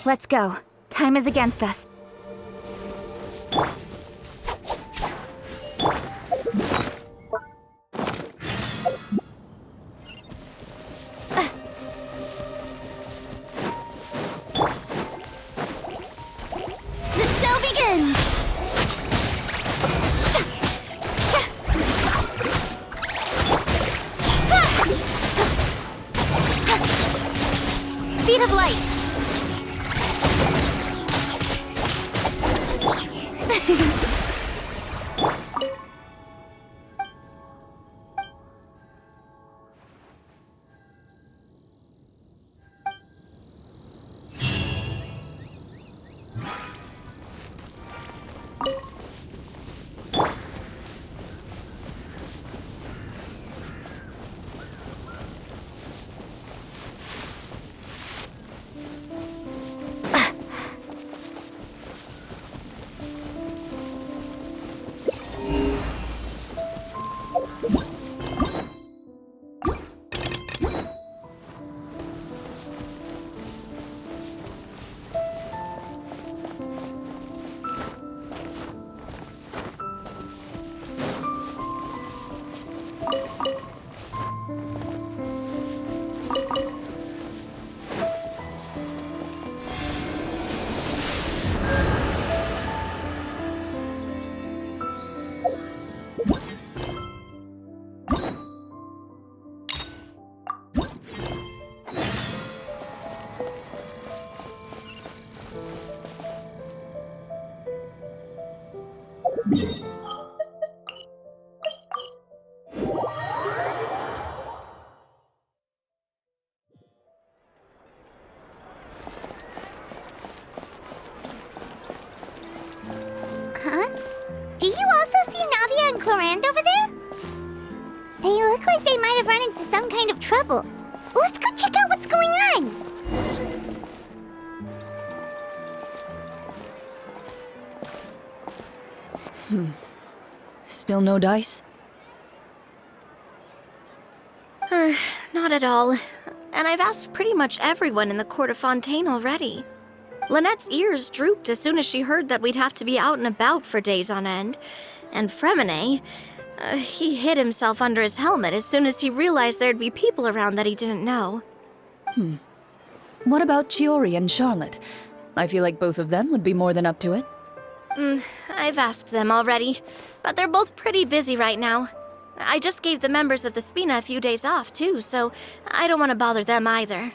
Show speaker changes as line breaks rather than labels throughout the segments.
Let's go. Time is against us.
The show begins! Speed of light! Huh? Do you also see Navia and Clorand over there? They look like they might have run into some kind of trouble. Let's go check out what's going on!
Still no dice?
Not at all. And I've asked pretty much everyone in the court of Fontaine already. Lynette's ears drooped as soon as she heard that we'd have to be out and about for days on end. And Fremine, he hid himself under his helmet as soon as he realized there'd be people around that he didn't know.
What about Chiori and Charlotte? I feel like both of them would be more than up to it.
I've asked them already, but they're both pretty busy right now. I just gave the members of the Spina a few days off, too, so I don't want to bother them either.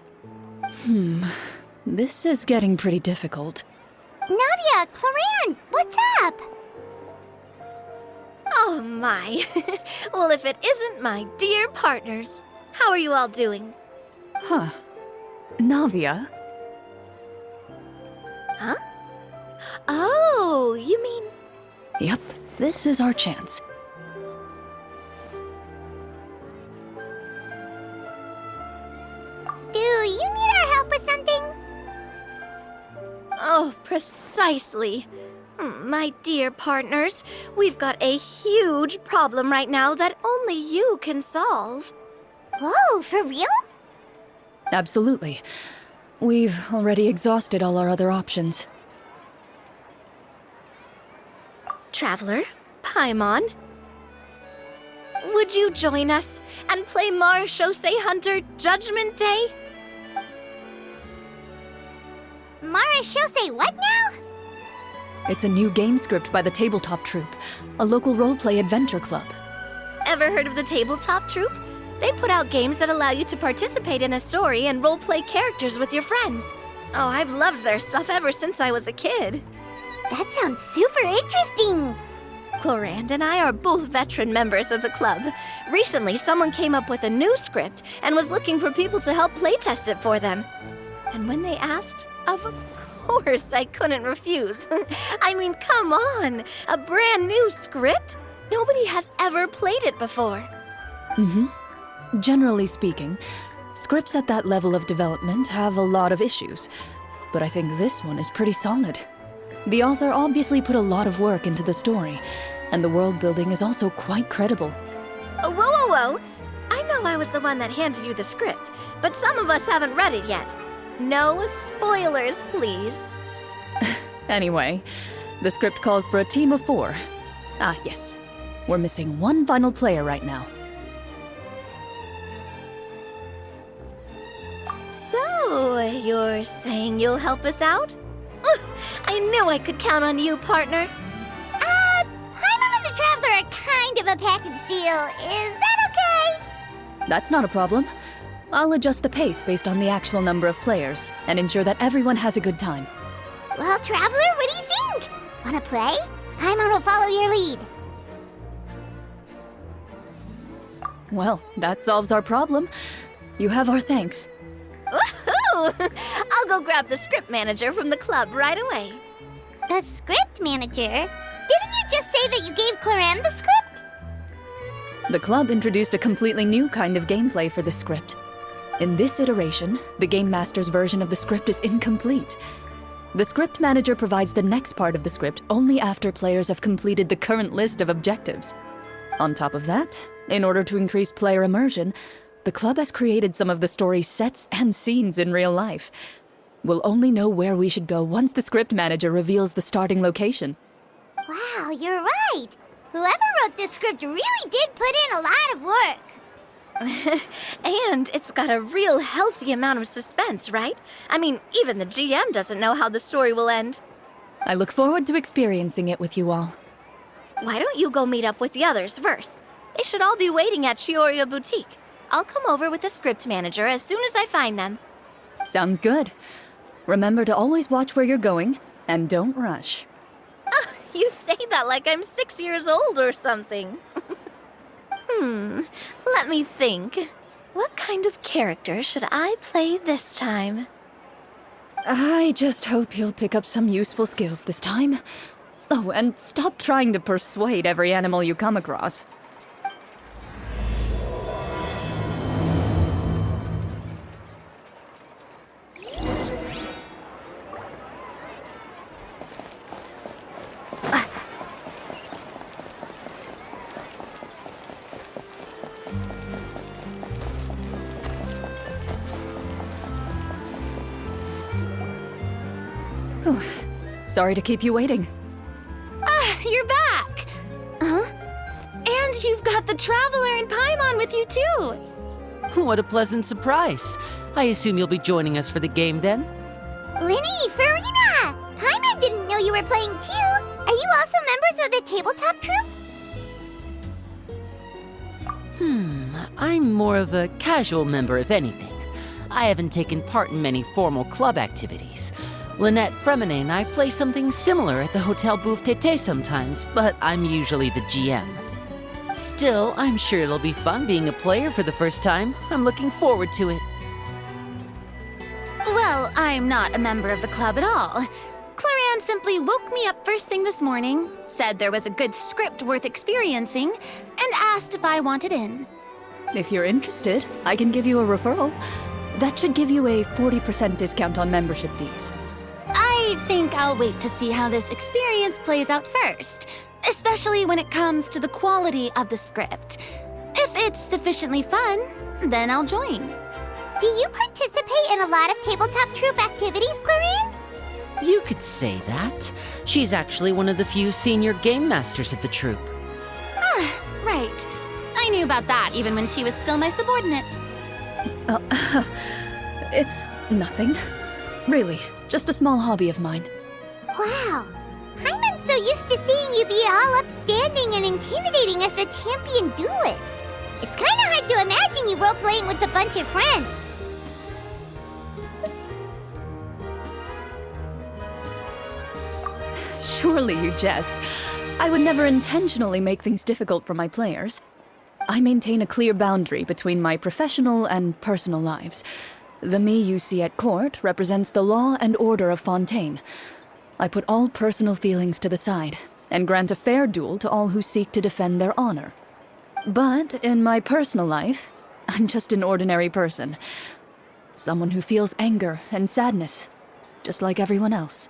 This is getting pretty difficult.
Navia, Clorand, what's up? Oh my. Well, if it isn't my dear partners. How are you all doing?
Huh. Navia?
Huh? Oh, you mean...
Yep, this is our chance.
Do you need our help with something? Oh, precisely. My dear partners, we've got a huge problem right now that only you can solve. Whoa, for real?
Absolutely. We've already exhausted all our other options.
Traveler, Paimon, would you join us and play Marechaussee Hunter Judgment Day? Marechaussee what now?
It's a new game script by the Tabletop Troupe, a local roleplay adventure club.
Ever heard of the Tabletop Troupe? They put out games that allow you to participate in a story and roleplay characters with your friends. Oh, I've loved their stuff ever since I was a kid. That sounds super interesting. Clorand and I are both veteran members of the club. Recently, someone came up with a new script and was looking for people to help playtest it for them. And when they asked, of course I couldn't refuse. I mean, come on, a brand new script? Nobody has ever played it before.
Generally speaking, scripts at that level of development have a lot of issues, but I think this one is pretty solid. The author obviously put a lot of work into the story, and the world building is also quite credible.
Whoa, whoa, whoa! I know I was the one that handed you the script, but some of us haven't read it yet. No spoilers, please.
Anyway, the script calls for a team of 4. Ah, yes. We're missing one final player right now.
So, you're saying you'll help us out? I knew I could count on you, partner.
Paimon and the Traveler are kind of a package deal. Is that okay?
That's not a problem. I'll adjust the pace based on the actual number of players and ensure that everyone has a good time.
Well, Traveler, what do you think? Wanna play? Paimon will follow your lead.
Well, that solves our problem. You have our thanks.
Woohoo! I'll go grab the script manager from the club right away.
The script manager? Didn't you just say that you gave Claran the script?
The club introduced a completely new kind of gameplay for the script. In this iteration, the Game Master's version of the script is incomplete. The script manager provides the next part of the script only after players have completed the current list of objectives. On top of that, in order to increase player immersion, the club has created some of the story's sets and scenes in real life. We'll only know where we should go once the script manager reveals the starting location.
Wow, you're right. Whoever wrote this script really did put in a lot of work.
And it's got a real healthy amount of suspense, right? I mean, even the GM doesn't know how the story will end.
I look forward to experiencing it with you all.
Why don't you go meet up with the others first? They should all be waiting at Chioria Boutique. I'll come over with the script manager as soon as I find them.
Sounds good. Remember to always watch where you're going, and don't rush.
You say that like I'm 6 years old or something. Let me think. What kind of character should I play this time?
I just hope you'll pick up some useful skills this time. Oh, and stop trying to persuade every animal you come across. Sorry to keep you waiting.
You're back! Huh? And you've got the Traveler and Paimon with you too!
What a pleasant surprise. I assume you'll be joining us for the game then?
Linny, Farina! Paimon didn't know you were playing too. Are you also members of the tabletop troupe?
I'm more of a casual member, if anything. I haven't taken part in many formal club activities. Lynette Fremine and I play something similar at the Hotel Bouffe Tété sometimes, but I'm usually the GM. Still, I'm sure it'll be fun being a player for the first time. I'm looking forward to it.
Well, I'm not a member of the club at all. Claran simply woke me up first thing this morning, said there was a good script worth experiencing, and asked if I wanted in.
If you're interested, I can give you a referral. That should give you a 40% discount on membership fees.
I think I'll wait to see how this experience plays out first, especially when it comes to the quality of the script. If it's sufficiently fun, then I'll join.
Do you participate in a lot of tabletop troupe activities, Clarin?
You could say that. She's actually one of the few senior game masters of the troupe.
Right. I knew about that even when she was still my subordinate.
It's nothing. Really, just a small hobby of mine.
Wow. Paimon's so used to seeing you be all upstanding and intimidating as the champion duelist. It's kind of hard to imagine you role-playing with a bunch of friends.
Surely you jest. I would never intentionally make things difficult for my players. I maintain a clear boundary between my professional and personal lives. The me you see at court represents the law and order of Fontaine. I put all personal feelings to the side and grant a fair duel to all who seek to defend their honor. But in my personal life, I'm just an ordinary person. Someone who feels anger and sadness, just like everyone else.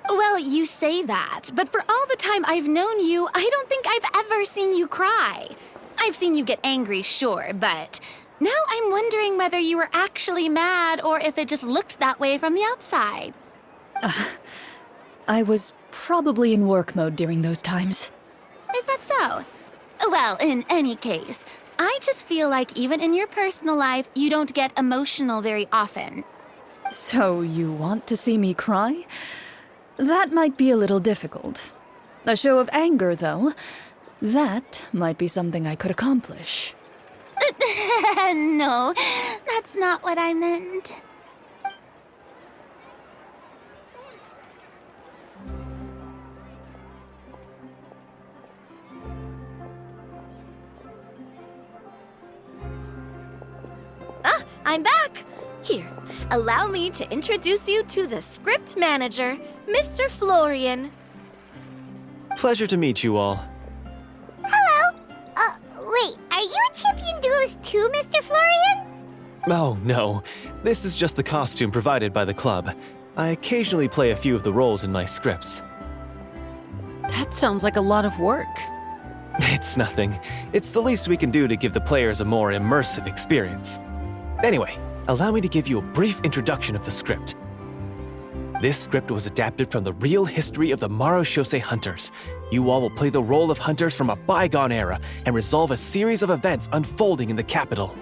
Well, you say that, but for all the time I've known you, I don't think I've ever seen you cry. I've seen you get angry, sure, but now I'm wondering whether you were actually mad or if it just looked that way from the outside.
I was probably in work mode during those times.
Is that so? Well, in any case, I just feel like even in your personal life, you don't get emotional very often.
So you want to see me cry? That might be a little difficult. A show of anger, though, that might be something I could accomplish.
No, that's not what I meant.
Ah, I'm back! Here, allow me to introduce you to the script manager, Mr. Florian.
Pleasure to meet you all.
Hello. Wait, are you a champion duelist too, Mr. Florian?
Oh, no. This is just the costume provided by the club. I occasionally play a few of the roles in my scripts.
That sounds like a lot of work.
It's nothing. It's the least we can do to give the players a more immersive experience. Anyway, allow me to give you a brief introduction of the script. This script was adapted from the real history of the Marushosei hunters. You all will play the role of hunters from a bygone era and resolve a series of events unfolding in the capital.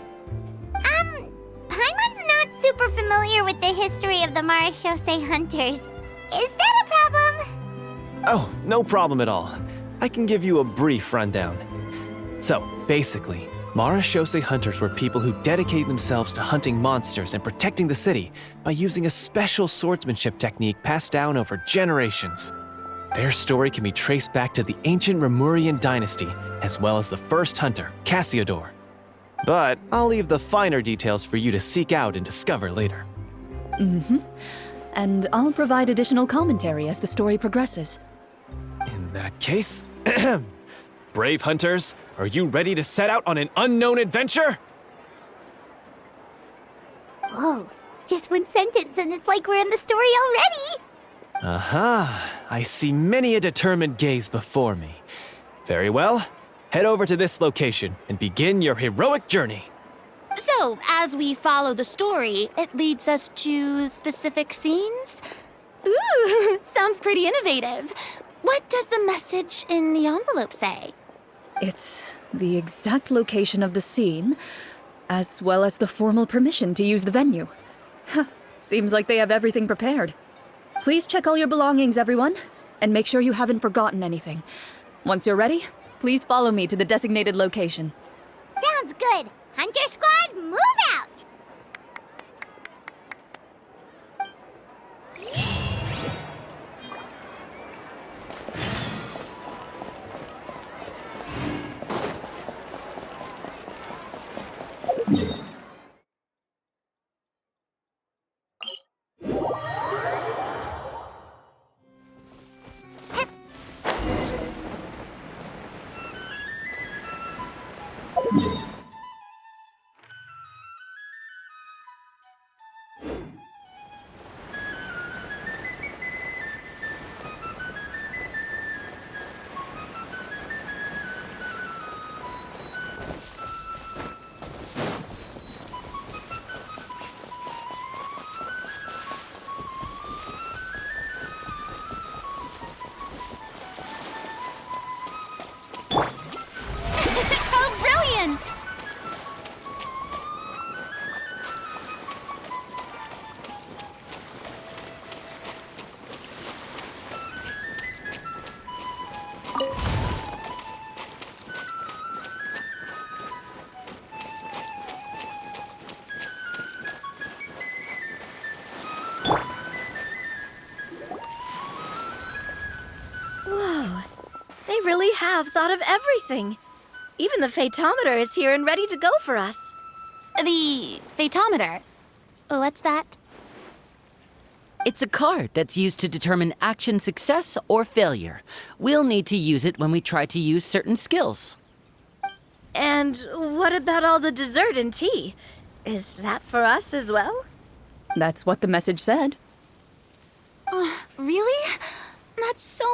Paimon's not super familiar with the history of the Marushosei hunters. Is that a problem?
Oh, no problem at all. I can give you a brief rundown. So, basically, Marushosei hunters were people who dedicated themselves to hunting monsters and protecting the city by using a special swordsmanship technique passed down over generations. Their story can be traced back to the ancient Remurian dynasty, as well as the first hunter, Cassiodor. But I'll leave the finer details for you to seek out and discover later.
And I'll provide additional commentary as the story progresses.
In that case, brave hunters, are you ready to set out on an unknown adventure?
Whoa, just one sentence and it's like we're in the story already!
Aha, I see many a determined gaze before me. Very well, head over to this location and begin your heroic journey.
So, as we follow the story, it leads us to specific scenes? Ooh, sounds pretty innovative. What does the message in the envelope say?
It's the exact location of the scene, as well as the formal permission to use the venue. Seems like they have everything prepared. Please check all your belongings, everyone, and make sure you haven't forgotten anything. Once you're ready, please follow me to the designated location.
Sounds good. Hunter Squad, move out!
How brilliant!
Whoa, they really have thought of everything. Even the phaetometer is here and ready to go for us.
The phaetometer. What's that?
It's a card that's used to determine action success or failure. We'll need to use it when we try to use certain skills.
And what about all the dessert and tea? Is that for us as well?
That's what the message said.
Really? That's so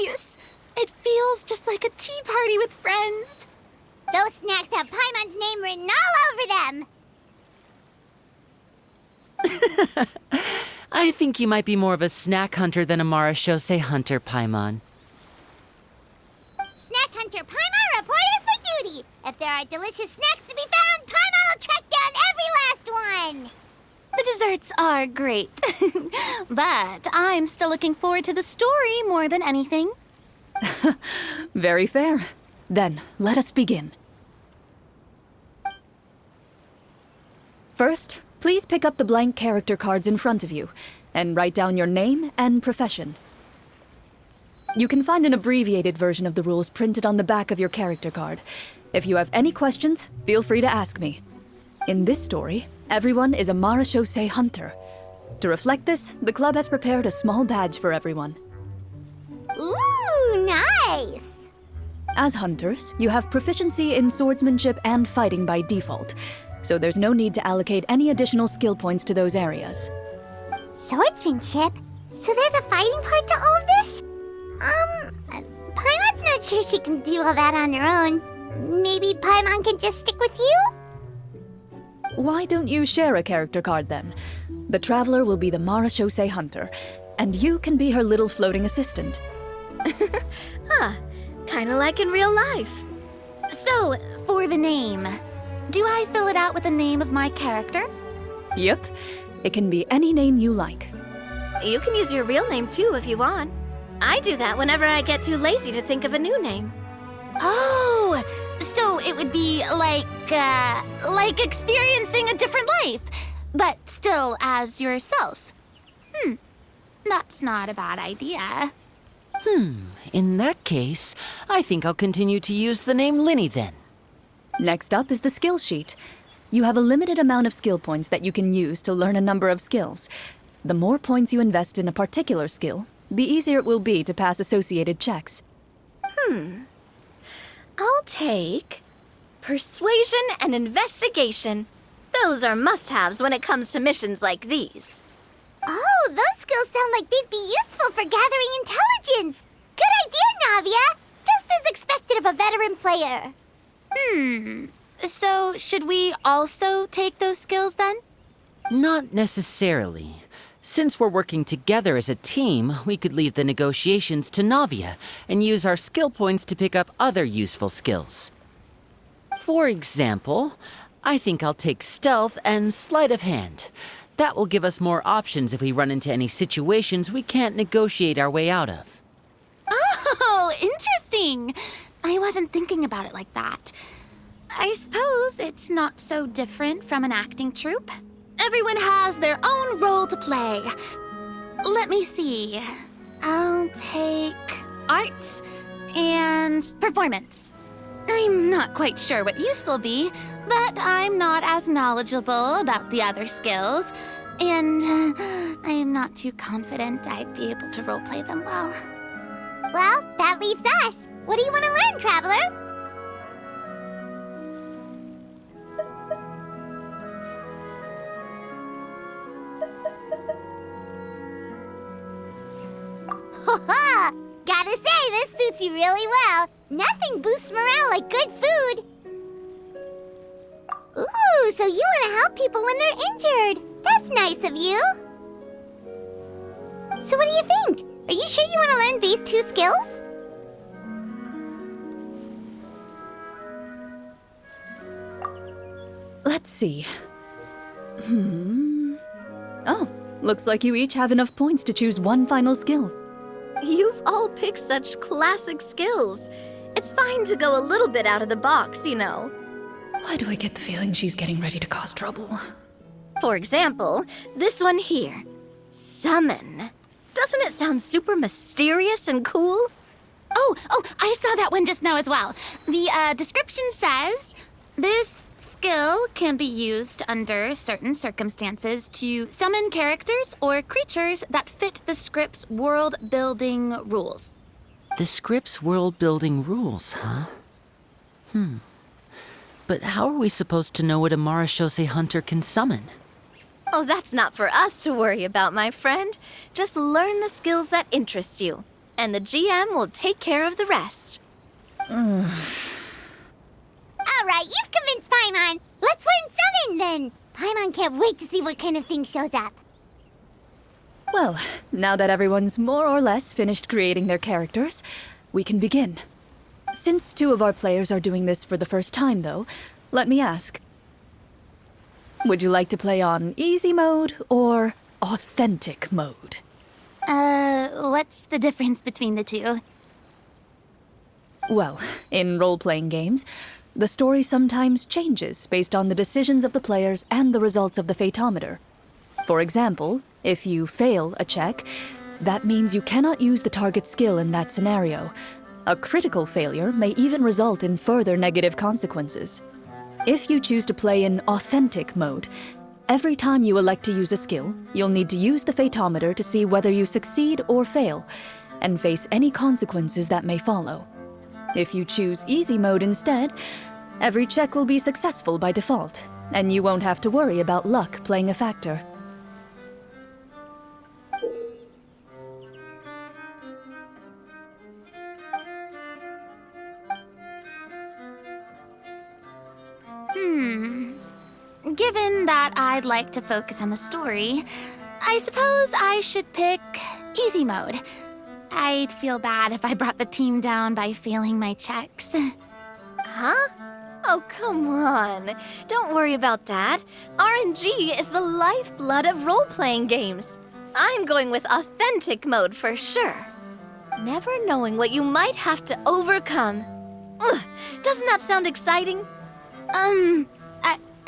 nice. It feels just like a tea party with friends.
Those snacks have Paimon's name written all over them.
I think you might be more of a snack hunter than a Marashose hunter, Paimon.
Snack Hunter Paimon reported for duty. If there are delicious snacks to be found, Paimon will track down every last one.
The desserts are great. But I'm still looking forward to the story more than anything.
Very fair. Then, let us begin. First, please pick up the blank character cards in front of you and write down your name and profession. You can find an abbreviated version of the rules printed on the back of your character card. If you have any questions, feel free to ask me. In this story, everyone is a Marashose hunter. To reflect this, the club has prepared a small badge for everyone.
Ooh, nice.
As hunters, you have proficiency in swordsmanship and fighting by default, so there's no need to allocate any additional skill points to those areas.
Swordsmanship? So there's a fighting part to all of this? Paimon's not sure she can do all that on her own. Maybe Paimon can just stick with you?
Why don't you share a character card then? The Traveler will be the Marashose hunter, and you can be her little floating assistant.
Kinda like in real life.
So, for the name, do I fill it out with the name of my character?
Yep, it can be any name you like.
You can use your real name too if you want. I do that whenever I get too lazy to think of a new name.
Oh, so it would be like experiencing a different life, but still as yourself. That's not a bad idea.
In that case, I think I'll continue to use the name Linny then.
Next up is the skill sheet. You have a limited amount of skill points that you can use to learn a number of skills. The more points you invest in a particular skill, the easier it will be to pass associated checks.
I'll take persuasion and investigation. Those are must-haves when it comes to missions like these.
Oh, those skills sound like they'd be useful for gathering intelligence. Good idea, Navia. Just as expected of a veteran player.
So should we also take those skills then?
Not necessarily. Since we're working together as a team, we could leave the negotiations to Navia and use our skill points to pick up other useful skills. For example, I think I'll take stealth and sleight of hand. That will give us more options if we run into any situations we can't negotiate our way out of.
Oh, interesting. I wasn't thinking about it like that. I suppose it's not so different from an acting troupe. Everyone has their own role to play. Let me see. I'll take art and performance. I'm not quite sure what use they'll be, but I'm not as knowledgeable about the other skills, and I am not too confident I'd be able to roleplay them well.
Well, that leaves us. What do you want to learn, Traveler? Ha! Gotta say, this suits you really well. Nothing boosts morale like good food. Ooh, so you want to help people when they're injured. That's nice of you. So what do you think? Are you sure you want to learn these two skills?
Let's see. Oh, looks like you each have enough points to choose one final skill.
You've all picked such classic skills. It's fine to go a little bit out of the box, you know.
Why do I get the feeling she's getting ready to cause trouble?
For example, this one here. Summon. Doesn't it sound super mysterious and cool?
Oh, I saw that one just now as well. The description says, this skill can be used under certain circumstances to summon characters or creatures that fit the script's world-building rules.
The script's world-building rules, huh? But how are we supposed to know what a Marashose hunter can summon?
Oh, that's not for us to worry about, my friend. Just learn the skills that interest you, and the GM will take care of the rest.
Alright, you've convinced Paimon. Let's learn Summon then. Paimon can't wait to see what kind of thing shows up.
Well, now that everyone's more or less finished creating their characters, we can begin. Since 2 of our players are doing this for the first time, though, let me ask. Would you like to play on easy mode or authentic mode?
What's the difference between the two?
Well, in role-playing games, the story sometimes changes based on the decisions of the players and the results of the Fatometer. For example, if you fail a check, that means you cannot use the target skill in that scenario. A critical failure may even result in further negative consequences. If you choose to play in authentic mode, every time you elect to use a skill, you'll need to use the Fatometer to see whether you succeed or fail, and face any consequences that may follow. If you choose easy mode instead, every check will be successful by default, and you won't have to worry about luck playing a factor.
Given that I'd like to focus on the story, I suppose I should pick easy mode. I'd feel bad if I brought the team down by failing my checks.
Huh? Oh, come on. Don't worry about that. RNG is the lifeblood of role-playing games. I'm going with authentic mode for sure. Never knowing what you might have to overcome. Ugh, doesn't that sound exciting?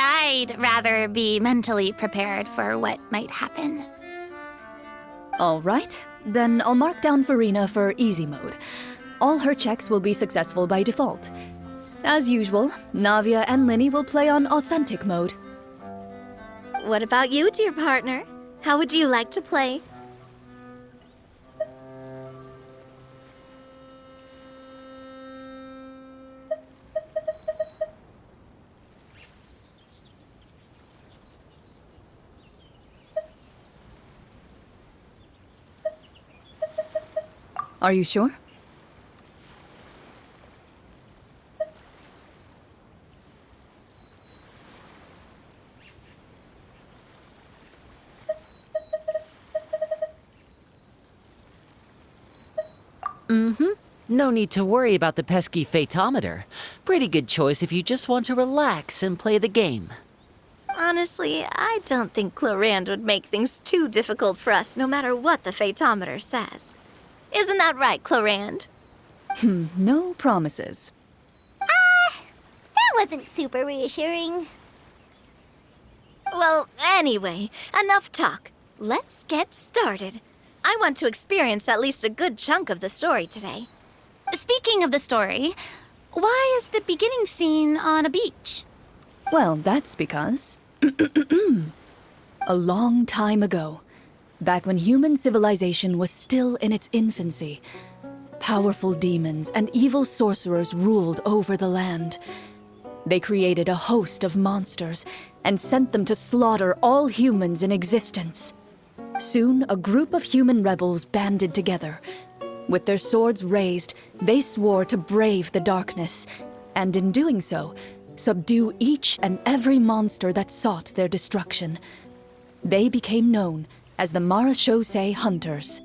I'd rather be mentally prepared for what might happen.
All right, then I'll mark down Farina for easy mode. All her checks will be successful by default. As usual, Navia and Linny will play on authentic mode.
What about you, dear partner? How would you like to play?
Are you sure?
No need to worry about the pesky Fatometer. Pretty good choice if you just want to relax and play the game.
Honestly, I don't think Clorand would make things too difficult for us no matter what the Fatometer says. Isn't that right, Clorand?
No promises.
That wasn't super reassuring.
Well, anyway, enough talk. Let's get started. I want to experience at least a good chunk of the story today.
Speaking of the story, why is the beginning scene on a beach?
Well, that's because... a long time ago, back when human civilization was still in its infancy, powerful demons and evil sorcerers ruled over the land. They created a host of monsters and sent them to slaughter all humans in existence. Soon, a group of human rebels banded together. With their swords raised, they swore to brave the darkness, and in doing so, subdue each and every monster that sought their destruction. They became known as the Marachose Hunters.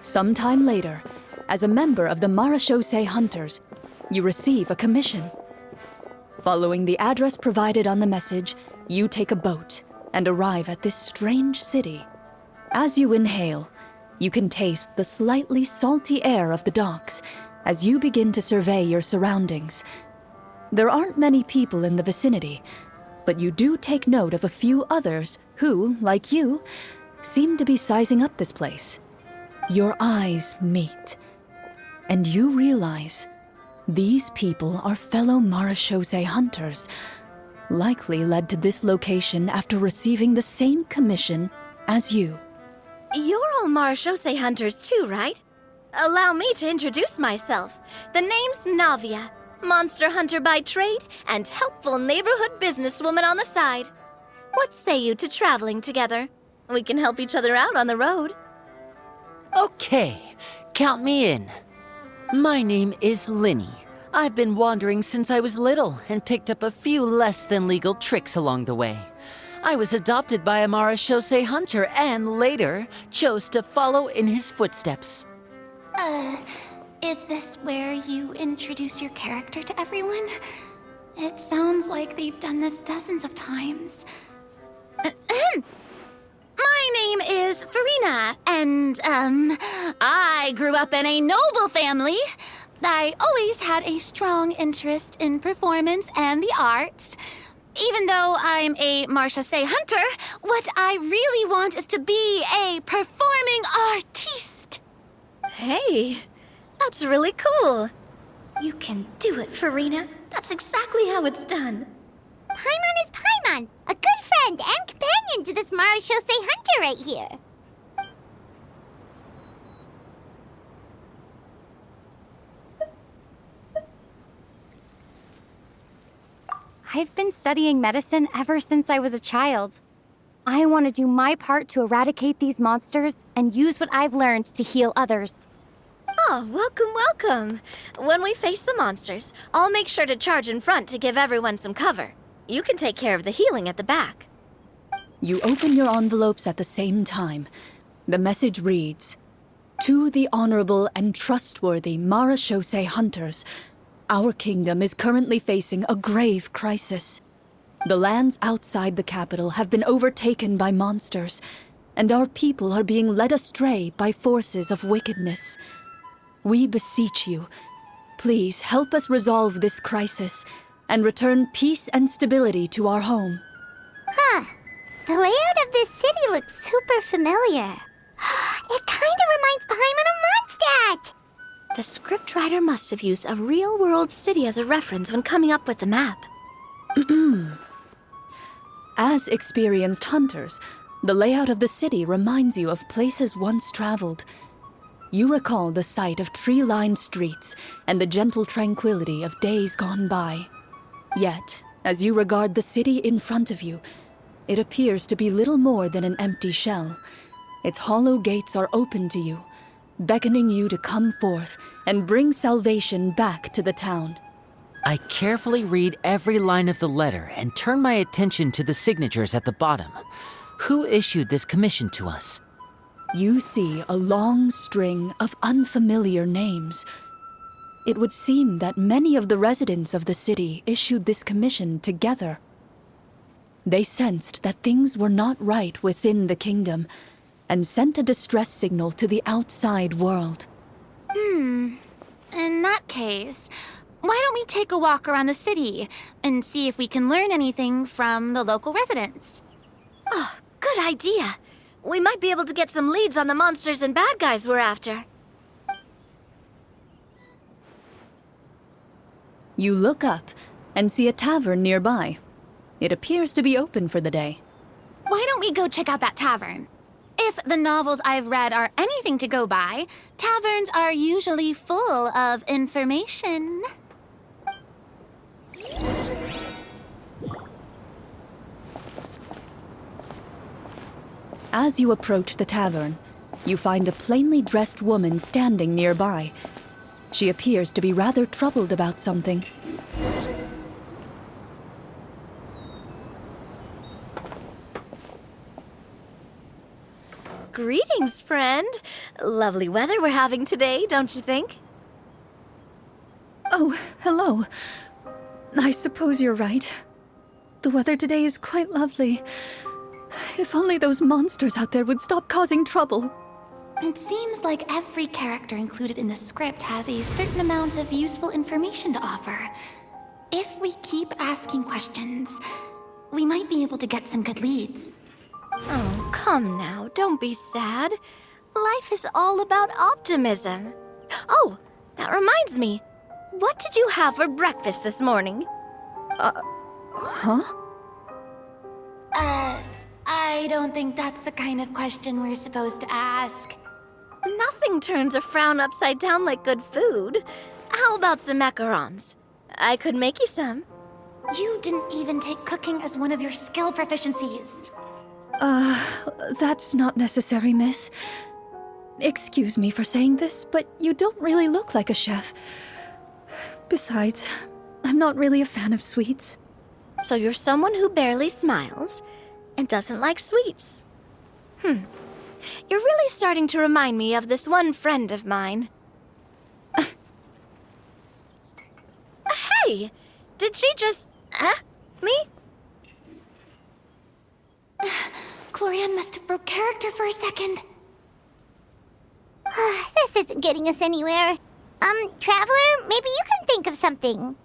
Sometime later, as a member of the Marachose Hunters, you receive a commission. Following the address provided on the message, you take a boat and arrive at this strange city. As you inhale, you can taste the slightly salty air of the docks as you begin to survey your surroundings. There aren't many people in the vicinity, but you do take note of a few others who, like you, seem to be sizing up this place. Your eyes meet, and you realize these people are fellow Marachose hunters, likely led to this location after receiving the same commission as you.
You're all Marashose hunters too, right? Allow me to introduce myself. The name's Navia, monster hunter by trade and helpful neighborhood businesswoman on the side. What say you to traveling together? We can help each other out on the road.
Okay, count me in. My name is Linny. I've been wandering since I was little and picked up a few less than legal tricks along the way. I was adopted by a Marashose hunter and later chose to follow in his footsteps.
Is this where you introduce your character to everyone? It sounds like they've done this dozens of times. My name is Farina, and, I grew up in a noble family. I always had a strong interest in performance and the arts. Even though I'm a Marashose hunter, what I really want is to be a performing artiste.
Hey, that's really cool. You can do it, Farina. That's exactly how it's done.
Paimon is Paimon, a good friend and companion to this Marashose hunter right here.
I've been studying medicine ever since I was a child. I want to do my part to eradicate these monsters and use what I've learned to heal others.
Oh, welcome, welcome. When we face the monsters, I'll make sure to charge in front to give everyone some cover. You can take care of the healing at the back.
You open your envelopes at the same time. The message reads, "To the honorable and trustworthy Marashose hunters, our kingdom is currently facing a grave crisis. The lands outside the capital have been overtaken by monsters, and our people are being led astray by forces of wickedness. We beseech you, please help us resolve this crisis and return peace and stability to our home."
Huh. The layout of this city looks super familiar. It kinda reminds Paimon of Mondstadt!
The scriptwriter must have used a real-world city as a reference when coming up with the map.
As experienced hunters, the layout of the city reminds you of places once traveled. You recall the sight of tree-lined streets and the gentle tranquility of days gone by. Yet, as you regard the city in front of you, it appears to be little more than an empty shell. Its hollow gates are open to you, beckoning you to come forth and bring salvation back to the town.
I carefully read every line of the letter and turn my attention to the signatures at the bottom. Who issued this commission to us?
You see a long string of unfamiliar names. It would seem that many of the residents of the city issued this commission together. They sensed that things were not right within the kingdom and sent a distress signal to the outside world.
In that case, why don't we take a walk around the city and see if we can learn anything from the local residents?
Oh, good idea. We might be able to get some leads on the monsters and bad guys we're after.
You look up and see a tavern nearby. It appears to be open for the day.
Why don't we go check out that tavern? If the novels I've read are anything to go by, taverns are usually full of information.
As you approach the tavern, you find a plainly dressed woman standing nearby. She appears to be rather troubled about something.
Greetings, friend. Lovely weather we're having today, don't you think?
Oh, hello. I suppose you're right. The weather today is quite lovely. If only those monsters out there would stop causing trouble.
It seems like every character included in the script has a certain amount of useful information to offer. If we keep asking questions, we might be able to get some good leads.
Oh, come now, don't be sad. Life is all about optimism. Oh, that reminds me. What did you have for breakfast this morning?
Huh?
I don't think that's the kind of question we're supposed to ask.
Nothing turns a frown upside down like good food. How about some macarons? I could make you some.
You didn't even take cooking as one of your skill proficiencies.
That's not necessary, miss. Excuse me for saying this, but you don't really look like a chef. Besides, I'm not really a fan of sweets.
So you're someone who barely smiles and doesn't like sweets. You're really starting to remind me of this one friend of mine. Hey! Did she just... me?
Clorian must have broke character for a second.
This isn't getting us anywhere. Traveler, maybe you can think of something.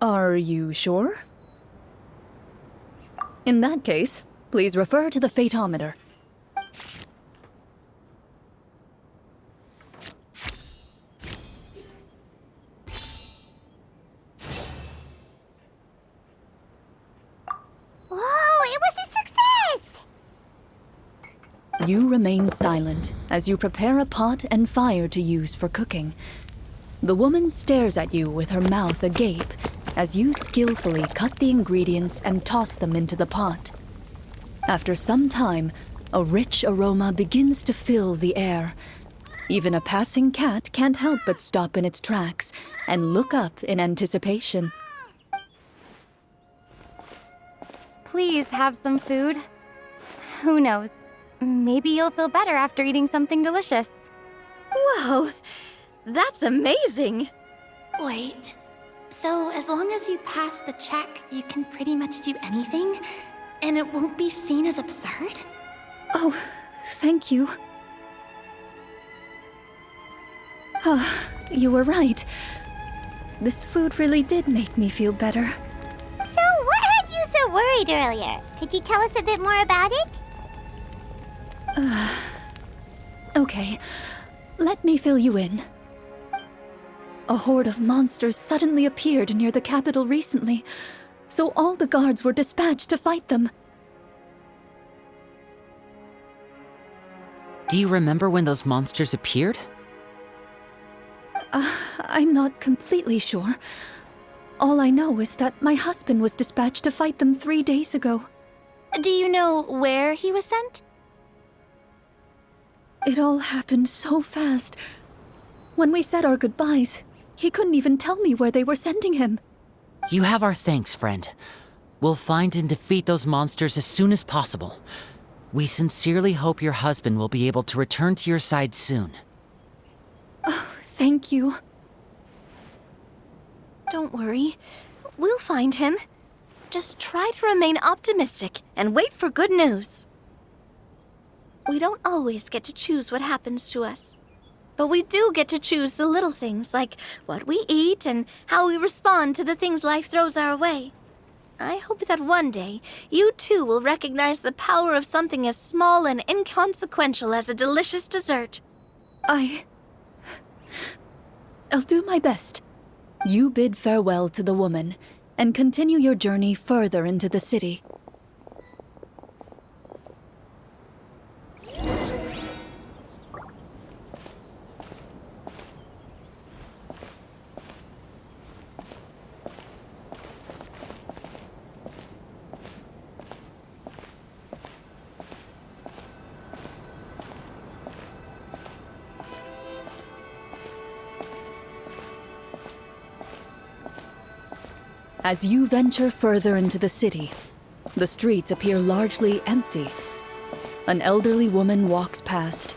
Are you sure? In that case, please refer to the fatometer.
Whoa, it was a success!
You remain silent as you prepare a pot and fire to use for cooking. The woman stares at you with her mouth agape as you skillfully cut the ingredients and toss them into the pot. After some time, a rich aroma begins to fill the air. Even a passing cat can't help but stop in its tracks and look up in anticipation.
Please have some food. Who knows? Maybe you'll feel better after eating something delicious.
Whoa! That's amazing!
Wait, so as long as you pass the check, you can pretty much do anything? And it won't be seen as absurd?
Oh, thank you. You were right. This food really did make me feel better.
So, what had you so worried earlier? Could you tell us a bit more about it?
Okay, let me fill you in. A horde of monsters suddenly appeared near the capital recently, so all the guards were dispatched to fight them.
Do you remember when those monsters appeared?
I'm not completely sure. All I know is that my husband was dispatched to fight them 3 days ago.
Do you know where he was sent?
It all happened so fast. When we said our goodbyes, he couldn't even tell me where they were sending him.
You have our thanks, friend. We'll find and defeat those monsters as soon as possible. We sincerely hope your husband will be able to return to your side soon.
Thank you.
Don't worry. We'll find him. Just try to remain optimistic and wait for good news. We don't always get to choose what happens to us. But we do get to choose the little things, like what we eat and how we respond to the things life throws our way. I hope that one day, you too will recognize the power of something as small and inconsequential as a delicious dessert.
I'll do my best. You bid farewell to the woman and continue your journey further into the city. As you venture further into the city, the streets appear largely empty. An elderly woman walks past.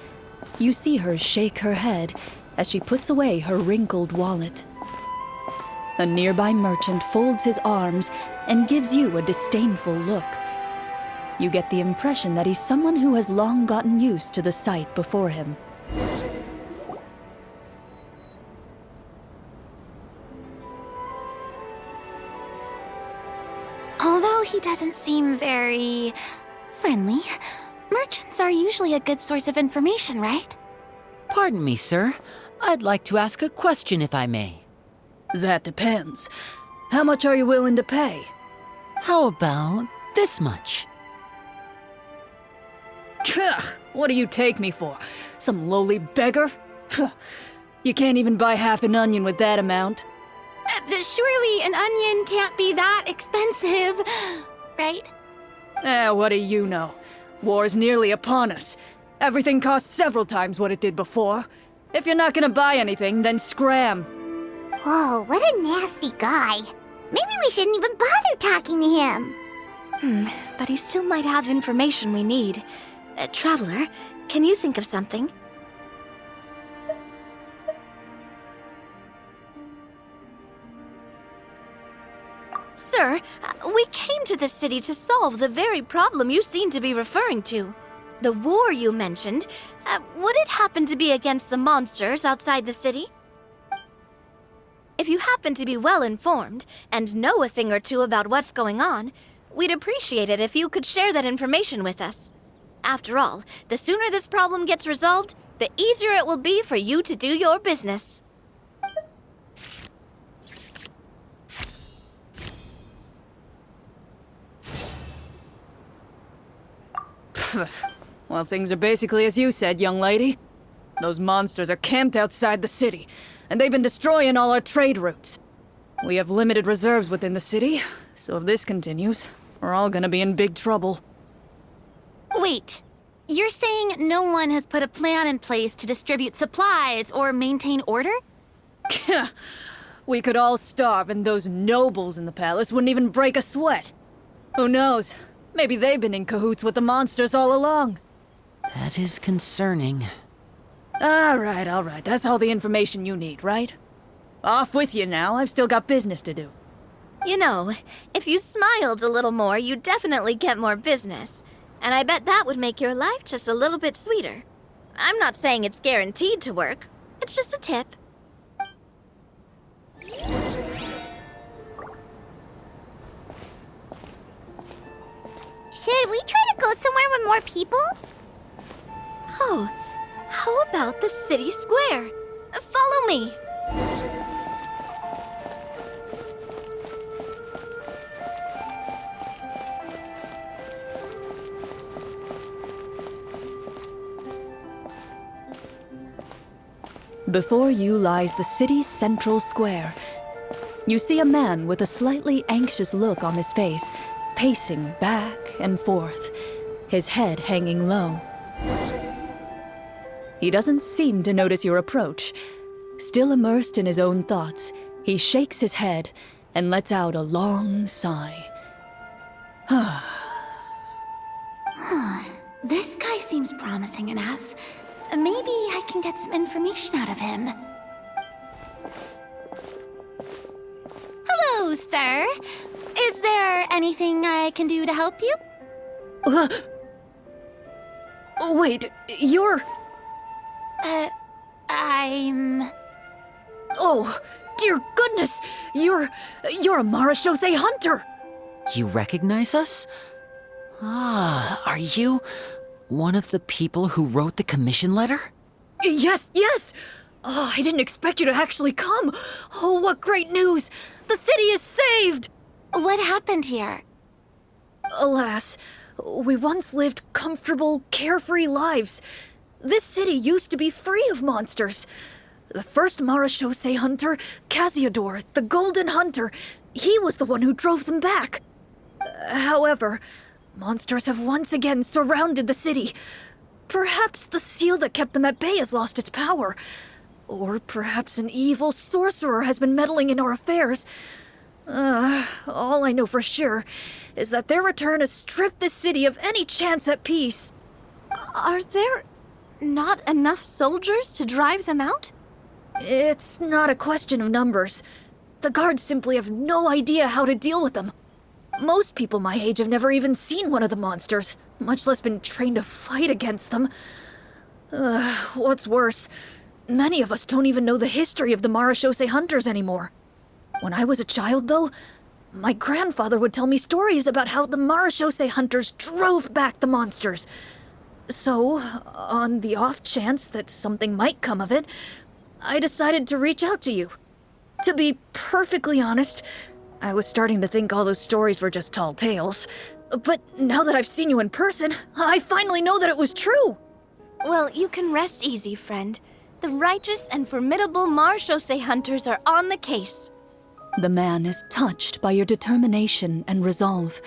You see her shake her head as she puts away her wrinkled wallet. A nearby merchant folds his arms and gives you a disdainful look. You get the impression that he's someone who has long gotten used to the sight before him.
Although he doesn't seem very friendly, merchants are usually a good source of information, right?
Pardon me, sir. I'd like to ask a question if I may.
That depends. How much are you willing to pay?
How about this much?
Gah, what do you take me for? Some lowly beggar? Pah, you can't even buy half an onion with that amount.
Surely an onion can't be that expensive, right?
What do you know? War is nearly upon us. Everything costs several times what it did before. If you're not gonna buy anything, then scram.
Whoa, what a nasty guy. Maybe we shouldn't even bother talking to him.
But he still might have information we need. Traveler, can you think of something? Sir, we came to this city to solve the very problem you seem to be referring to. The war you mentioned, would it happen to be against the monsters outside the city? If you happen to be well informed and know a thing or two about what's going on, we'd appreciate it if you could share that information with us. After all, the sooner this problem gets resolved, the easier it will be for you to do your business.
Well, things are basically as you said, young lady. Those monsters are camped outside the city, and they've been destroying all our trade routes. We have limited reserves within the city, so if this continues, we're all gonna be in big trouble.
Wait, you're saying no one has put a plan in place to distribute supplies or maintain order?
We could all starve, and those nobles in the palace wouldn't even break a sweat. Who knows? Maybe they've been in cahoots with the monsters all along.
That is concerning.
All right. That's all the information you need, right? Off with you now. I've still got business to do.
You know, if you smiled a little more, you'd definitely get more business. And I bet that would make your life just a little bit sweeter. I'm not saying it's guaranteed to work. It's just a tip.
Should we try to go somewhere with more people?
Oh, how about the city square? Follow me.
Before you lies the city's central square. You see a man with a slightly anxious look on his face, pacing back and forth, his head hanging low. He doesn't seem to notice your approach. Still immersed in his own thoughts, he shakes his head and lets out a long sigh.
This guy seems promising enough. Maybe I can get some information out of him. Hello, sir. Is there anything I can do to help you?
Wait, you're...
I'm...
Oh, dear goodness! You're a Marashose hunter!
You recognize us? Ah, are you one of the people who wrote the commission letter?
Yes! Oh, I didn't expect you to actually come! Oh, what great news! The city is saved!
What happened here?
Alas, we once lived comfortable, carefree lives. This city used to be free of monsters. The first Marashose hunter, Casiodor, the Golden Hunter, he was the one who drove them back. However, monsters have once again surrounded the city. Perhaps the seal that kept them at bay has lost its power. Or perhaps an evil sorcerer has been meddling in our affairs. All I know for sure is that their return has stripped the city of any chance at peace.
Are there not enough soldiers to drive them out?
It's not a question of numbers. The guards simply have no idea how to deal with them. Most people my age have never even seen one of the monsters, much less been trained to fight against them. What's worse, many of us don't even know the history of the Marashose hunters anymore. When I was a child, though, my grandfather would tell me stories about how the Marashose hunters drove back the monsters. So, on the off chance that something might come of it, I decided to reach out to you. To be perfectly honest, I was starting to think all those stories were just tall tales. But now that I've seen you in person, I finally know that it was true!
Well, you can rest easy, friend. The righteous and formidable Marechaussee hunters are on the case.
The man is touched by your determination and resolve.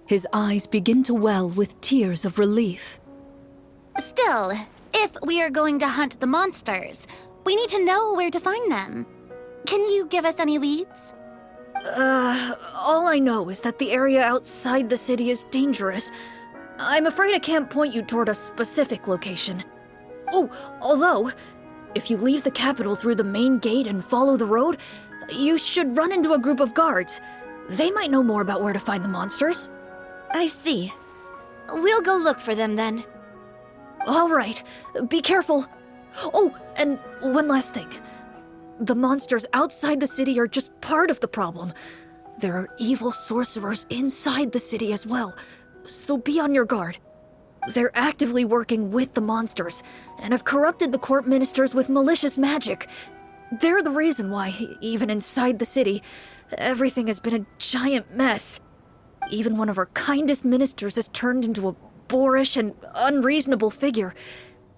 His eyes begin to well with tears of relief.
Still, if we are going to hunt the monsters, we need to know where to find them. Can you give us any leads?
All I know is that the area outside the city is dangerous. I'm afraid I can't point you toward a specific location. Oh, although, if you leave the capital through the main gate and follow the road, you should run into a group of guards. They might know more about where to find the monsters.
I see. We'll go look for them then.
All right, be careful. Oh, and one last thing. The monsters outside the city are just part of the problem. There are evil sorcerers inside the city as well, so be on your guard. They're actively working with the monsters, and have corrupted the court ministers with malicious magic. They're the reason why, even inside the city, everything has been a giant mess. Even one of our kindest ministers has turned into a boorish and unreasonable figure,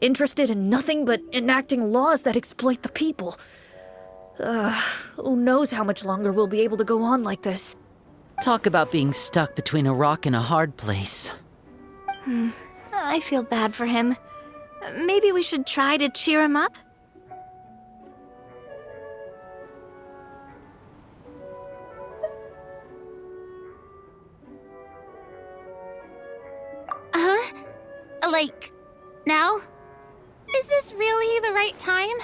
interested in nothing but enacting laws that exploit the people. Who knows how much longer we'll be able to go on like this.
Talk about being stuck between a rock and a hard place.
I feel bad for him. Maybe we should try to cheer him up?
Huh? Like, now? Is this really the right time?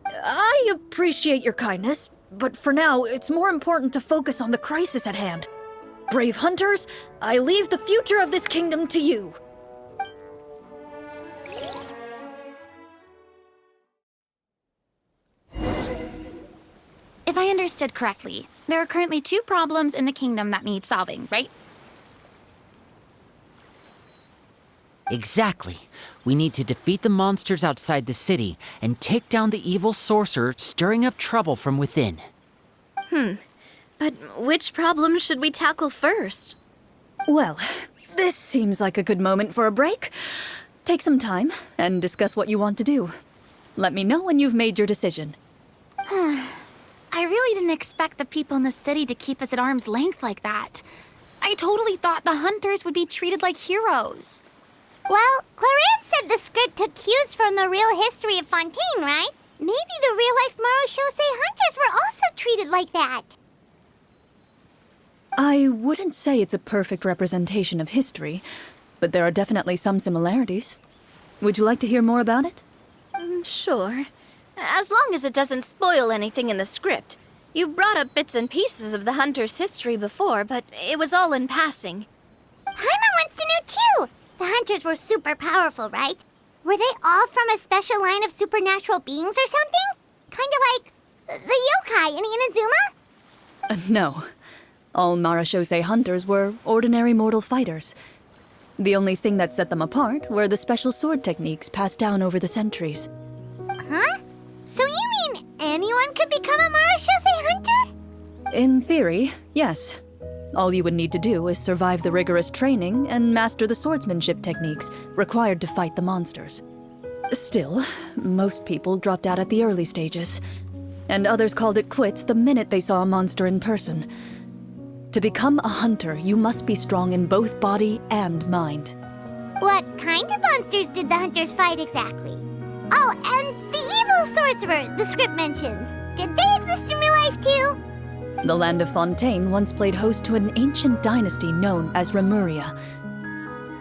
I appreciate your kindness, but for now, it's more important to focus on the crisis at hand. Brave hunters, I leave the future of this kingdom to you.
If I understood correctly, there are currently 2 problems in the kingdom that need solving, right?
Exactly. We need to defeat the monsters outside the city and take down the evil sorcerer stirring up trouble from within.
But which problem should we tackle first?
Well, this seems like a good moment for a break. Take some time and discuss what you want to do. Let me know when you've made your decision.
I really didn't expect the people in the city to keep us at arm's length like that. I totally thought the hunters would be treated like heroes.
Well, Clarence said the script took cues from the real history of Fontaine, right? Maybe the real-life Marechaussee hunters were also treated like that.
I wouldn't say it's a perfect representation of history, but there are definitely some similarities. Would you like to hear more about it?
Sure. As long as it doesn't spoil anything in the script. You brought up bits and pieces of the hunter's history before, but it was all in passing.
Paimon wants to know too! The hunters were super powerful, right? Were they all from a special line of supernatural beings or something? Kinda like the yokai in Inazuma?
No. All Marechaussee hunters were ordinary mortal fighters. The only thing that set them apart were the special sword techniques passed down over the centuries.
Huh? So you mean anyone could become a Marechaussee hunter?
In theory, yes. All you would need to do is survive the rigorous training and master the swordsmanship techniques required to fight the monsters. Still, most people dropped out at the early stages, and others called it quits the minute they saw a monster in person. To become a hunter, you must be strong in both body and mind.
What kind of monsters did the hunters fight exactly? Oh, and the evil sorcerer the script mentions. Did they exist in real life too?
The land of Fontaine once played host to an ancient dynasty known as Remuria.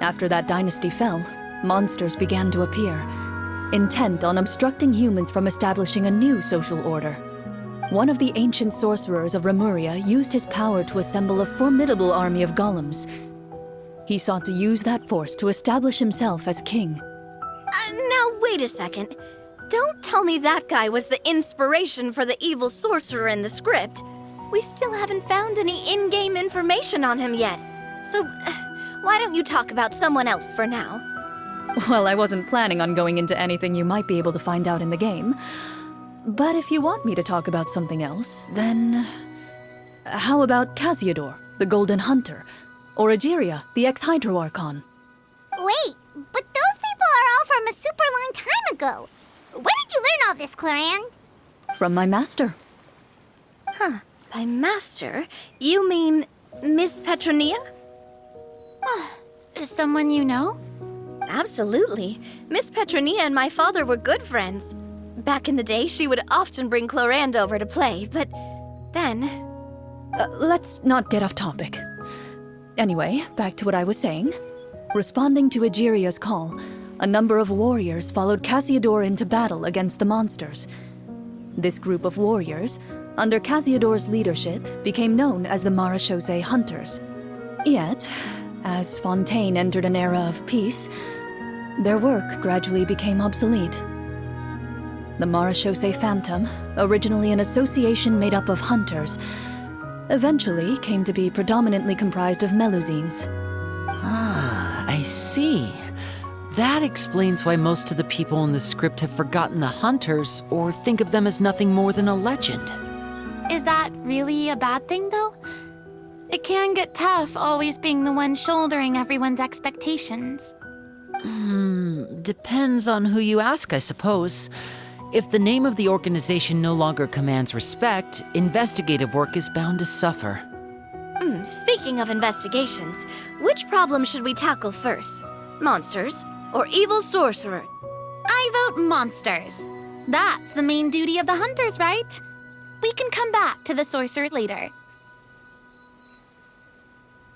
After that dynasty fell, monsters began to appear, intent on obstructing humans from establishing a new social order. One of the ancient sorcerers of Remuria used his power to assemble a formidable army of golems. He sought to use that force to establish himself as king.
Now wait a second. Don't tell me that guy was the inspiration for the evil sorcerer in the script. We still haven't found any in-game information on him yet. So, why don't you talk about someone else for now?
Well, I wasn't planning on going into anything you might be able to find out in the game. But if you want me to talk about something else, then... How about Casiodor, the Golden Hunter? Or Egeria, the ex-Hydro Archon?
Wait, but those people are all from a super long time ago. Where did you learn all this, Cloran?
From my master.
By master, you mean Miss Petronia?
Someone you know?
Absolutely. Miss Petronia and my father were good friends. Back in the day, she would often bring Clorand over to play, but then...
Let's not get off topic. Anyway, back to what I was saying. Responding to Egeria's call, a number of warriors followed Casiodor into battle against the monsters. This group of warriors, under Casiodor's leadership, became known as the Marechaussee Hunters. Yet, as Fontaine entered an era of peace, their work gradually became obsolete. The Marechaussee Phantom, originally an association made up of hunters, eventually came to be predominantly comprised of Melusines.
Ah, I see. That explains why most of the people in the script have forgotten the hunters or think of them as nothing more than a legend.
Is that really a bad thing, though? It can get tough always being the one shouldering everyone's expectations.
Depends on who you ask, I suppose. If the name of the organization no longer commands respect, investigative work is bound to suffer.
Speaking of investigations, which problem should we tackle first? Monsters or evil sorcerer?
I vote monsters. That's the main duty of the hunters, right? We can come back to the sorcerer later.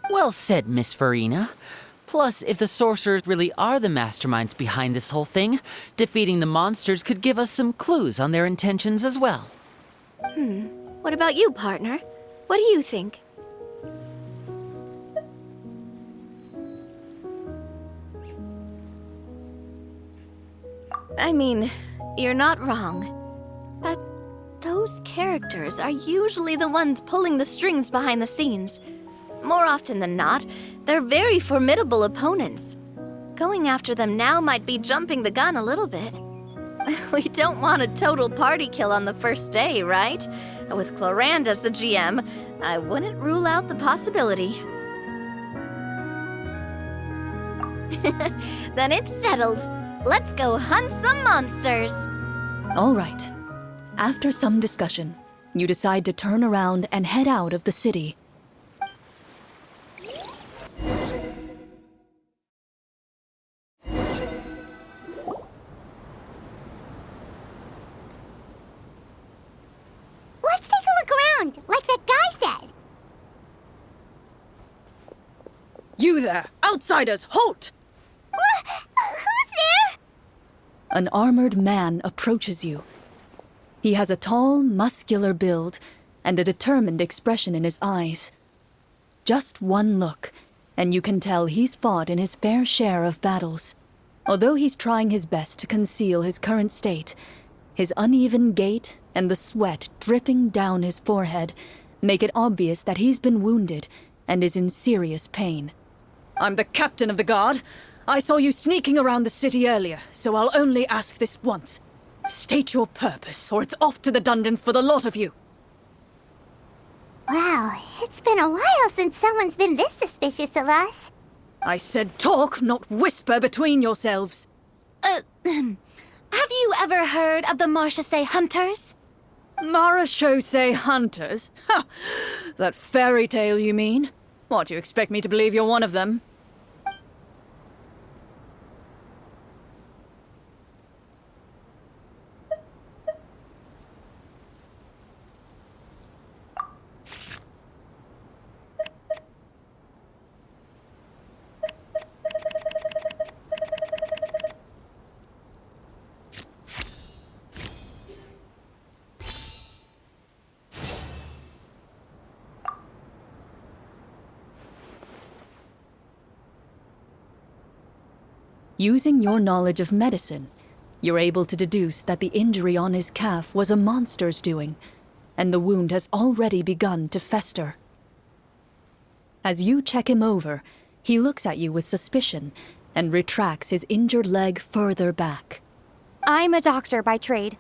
Well said, Miss Farina. Plus, if the sorcerers really are the masterminds behind this whole thing, defeating the monsters could give us some clues on their intentions as well.
What about you, partner? What do you think? I mean, you're not wrong. But those characters are usually the ones pulling the strings behind the scenes. More often than not, they're very formidable opponents. Going after them now might be jumping the gun a little bit. We don't want a total party kill on the first day, right? With Clorand as the GM, I wouldn't rule out the possibility. Then it's settled. Let's go hunt some monsters!
All right. After some discussion, you decide to turn around and head out of the city.
Let's take a look around, like that guy said.
You there! Outsiders, halt!
Who's there?
An armored man approaches you. He has a tall, muscular build and a determined expression in his eyes. Just one look, and you can tell he's fought in his fair share of battles. Although he's trying his best to conceal his current state, his uneven gait and the sweat dripping down his forehead make it obvious that he's been wounded and is in serious pain. I'm the captain of the guard. I saw you sneaking around the city earlier, so I'll only ask this once. State your purpose, or it's off to the dungeons for the lot of you.
Wow, it's been a while since someone's been this suspicious of us.
I said talk, not whisper between yourselves.
Have you ever heard of the Marechaussee Hunters?
Marechaussee Hunters? Ha! That fairy tale, you mean? What, you expect me to believe you're one of them? Using your knowledge of medicine, you're able to deduce that the injury on his calf was a monster's doing, and the wound has already begun to fester. As you check him over, he looks at you with suspicion and retracts his injured leg further back.
I'm a doctor by trade.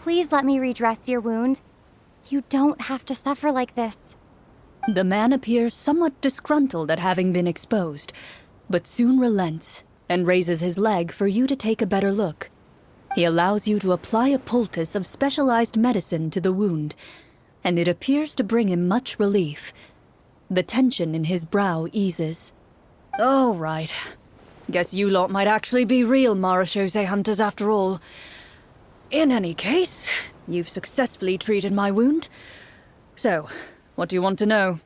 Please let me redress your wound. You don't have to suffer like this.
The man appears somewhat disgruntled at having been exposed, but soon relents and raises his leg for you to take a better look. He allows you to apply a poultice of specialized medicine to the wound, and it appears to bring him much relief. The tension in his brow eases. All right. Guess you lot might actually be real Marachose hunters after all. In any case, you've successfully treated my wound. So, what do you want to know?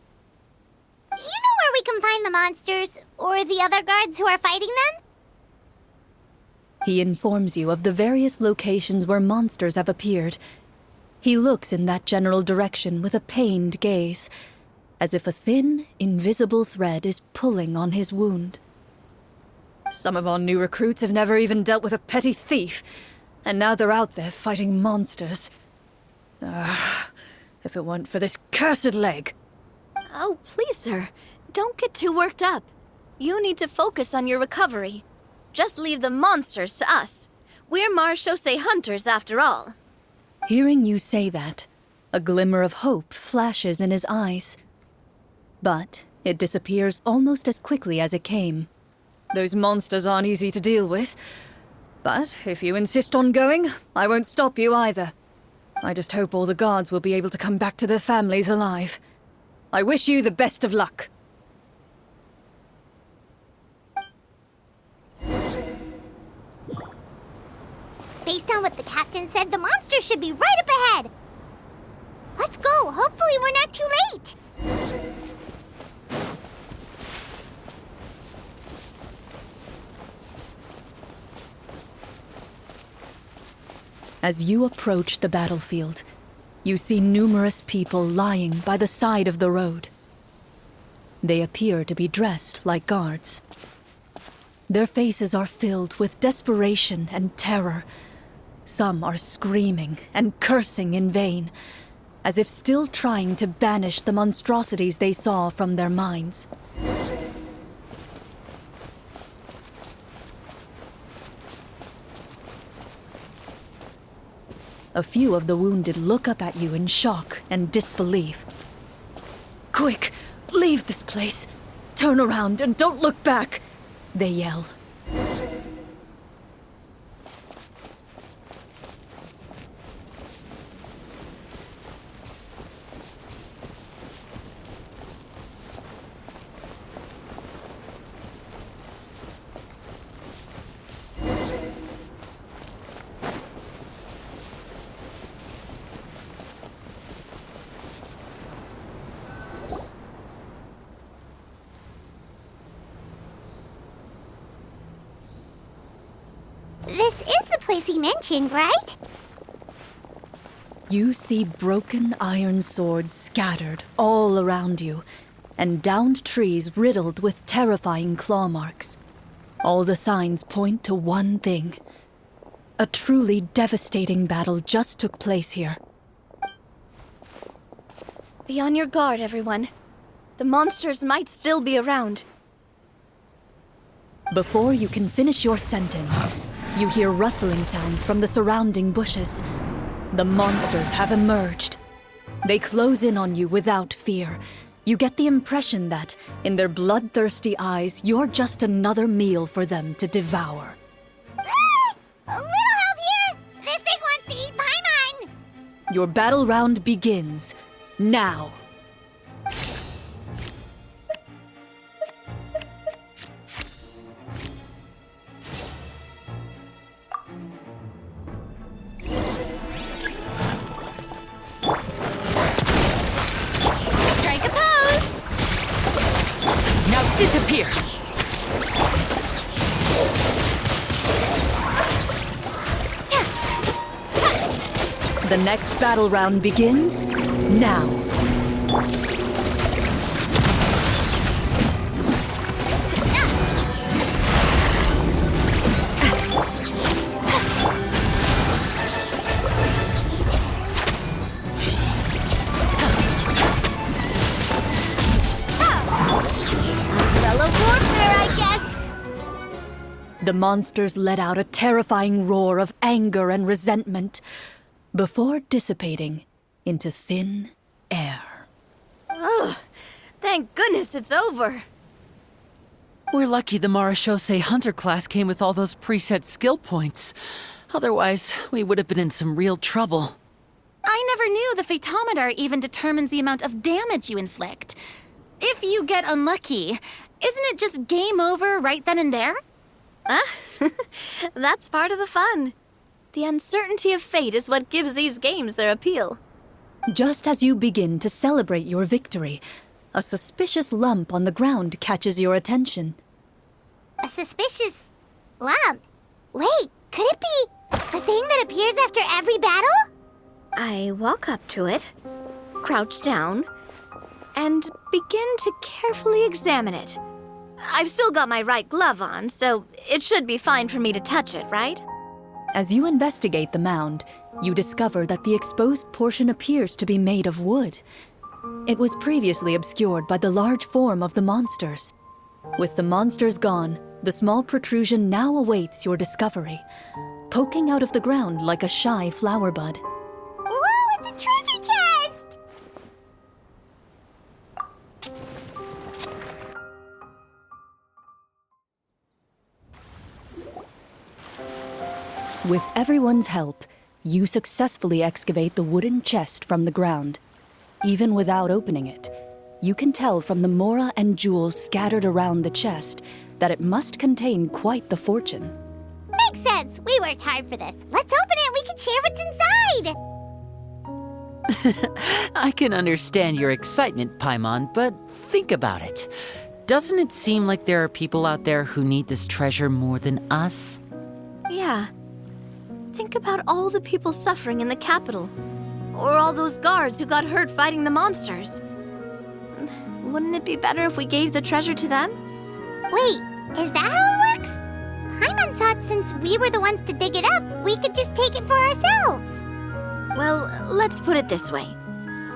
Do you know where we can find the monsters, or the other guards who are fighting them?
He informs you of the various locations where monsters have appeared. He looks in that general direction with a pained gaze, as if a thin, invisible thread is pulling on his wound. Some of our new recruits have never even dealt with a petty thief, and now they're out there fighting monsters. If it weren't for this cursed leg.
Oh, please, sir. Don't get too worked up. You need to focus on your recovery. Just leave the monsters to us. We're Marachose hunters, after all.
Hearing you say that, a glimmer of hope flashes in his eyes. But it disappears almost as quickly as it came. Those monsters aren't easy to deal with. But if you insist on going, I won't stop you either. I just hope all the guards will be able to come back to their families alive. I wish you the best of luck.
Based on what the captain said, the monsters should be right up ahead. Let's go. Hopefully we're not too late.
As you approach the battlefield, you see numerous people lying by the side of the road. They appear to be dressed like guards. Their faces are filled with desperation and terror. Some are screaming and cursing in vain, as if still trying to banish the monstrosities they saw from their minds. A few of the wounded look up at you in shock and disbelief. Quick, leave this place. Turn around and don't look back, they yell.
This is the place he mentioned, right?
You see broken iron swords scattered all around you, and downed trees riddled with terrifying claw marks. All the signs point to one thing. A truly devastating battle just took place here.
Be on your guard, everyone. The monsters might still be around.
Before you can finish your sentence, you hear rustling sounds from the surrounding bushes. The monsters have emerged. They close in on you without fear. You get the impression that, in their bloodthirsty eyes, you're just another meal for them to devour.
A little help here! This thing wants to eat Paimon!
Your battle round begins now.
Strike a pose!
Now disappear!
The next battle round begins now.
Umbrella warfare, I guess.
The monsters let out a terrifying roar of anger and resentment. before dissipating into thin air.
Ugh, thank goodness it's over.
We're lucky the Marashose Hunter class came with all those preset skill points. Otherwise, we would have been in some real trouble.
I never knew the photometer even determines the amount of damage you inflict. If you get unlucky, isn't it just game over right then and there?
That's part of the fun. The uncertainty of fate is what gives these games their appeal.
Just as you begin to celebrate your victory, a suspicious lump on the ground catches your attention.
A suspicious lump? Wait, could it be a thing that appears after every battle?
I walk up to it, crouch down, and begin to carefully examine it. I've still got my right glove on, so it should be fine for me to touch it, right?
As you investigate the mound, you discover that the exposed portion appears to be made of wood. It was previously obscured by the large form of the monsters. With the monsters gone, the small protrusion now awaits your discovery, poking out of the ground like a shy flower bud.
Whoa, it's a treasure chest!
With everyone's help, you successfully excavate the wooden chest from the ground. Even without opening it, you can tell from the mora and jewels scattered around the chest that it must contain quite the fortune.
Makes sense. We worked hard for this. Let's open it and we can share what's inside.
I can understand your excitement, Paimon, but think about it. Doesn't it seem like there are people out there who need this treasure more than us?
Yeah. Think about all the people suffering in the capital, or all those guards who got hurt fighting the monsters. Wouldn't it be better if we gave the treasure to them?
Wait, is that how it works? Paimon thought since we were the ones to dig it up, we could just take it for ourselves.
Well, let's put it this way.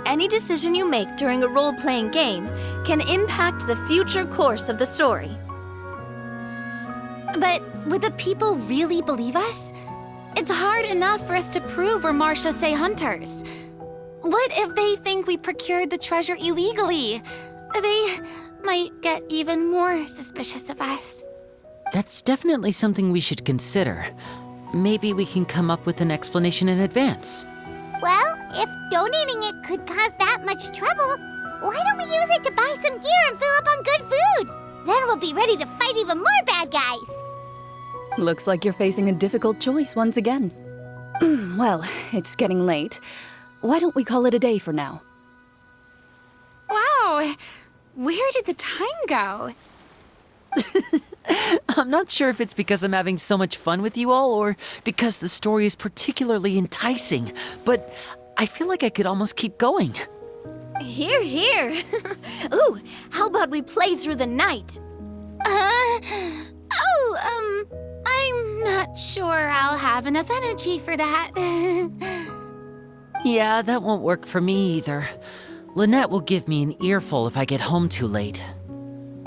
Any decision you make during a role-playing game can impact the future course of the story.
But would the people really believe us? It's hard enough for us to prove we're Marashose hunters. What if they think we procured the treasure illegally? They might get even more suspicious of us.
That's definitely something we should consider. Maybe we can come up with an explanation in advance.
Well, if donating it could cause that much trouble, why don't we use it to buy some gear and fill up on good food? Then we'll be ready to fight even more bad guys.
Looks like you're facing a difficult choice once again. Well, it's getting late. Why don't we call it a day for now?
Wow, where did the time go?
I'm not sure if it's because I'm having so much fun with you all or because the story is particularly enticing, but I feel like I could almost keep going.
Here, here. Ooh, how about we play through the night?
I'm not sure I'll have enough energy for that.
Yeah, that won't work for me either. Lynette will give me an earful if I get home too late.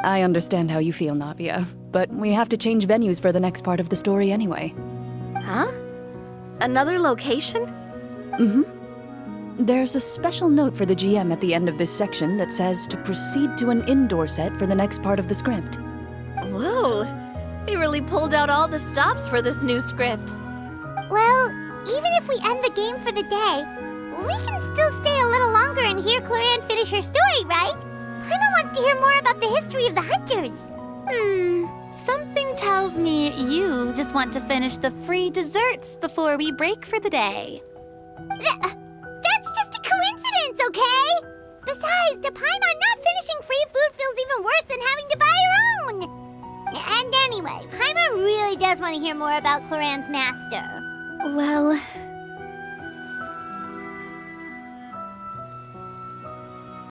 I understand how you feel, Navia, but we have to change venues for the next part of the story anyway.
Huh? Another location?
Mm-hmm. There's a special note for the GM at the end of this section that says to proceed to an indoor set for the next part of the script.
Whoa, they really pulled out all the stops for this new script.
Well, even if we end the game for the day, we can still stay a little longer and hear Cloran finish her story, right? Paimon wants to hear more about the history of the hunters.
Something tells me you just want to finish the free desserts before we break for the day.
That's just a coincidence, okay? Besides, to Paimon, not finishing free food feels even worse than having to buy her own. And anyway, Paimon really does want to hear more about Cloran's master.
Well,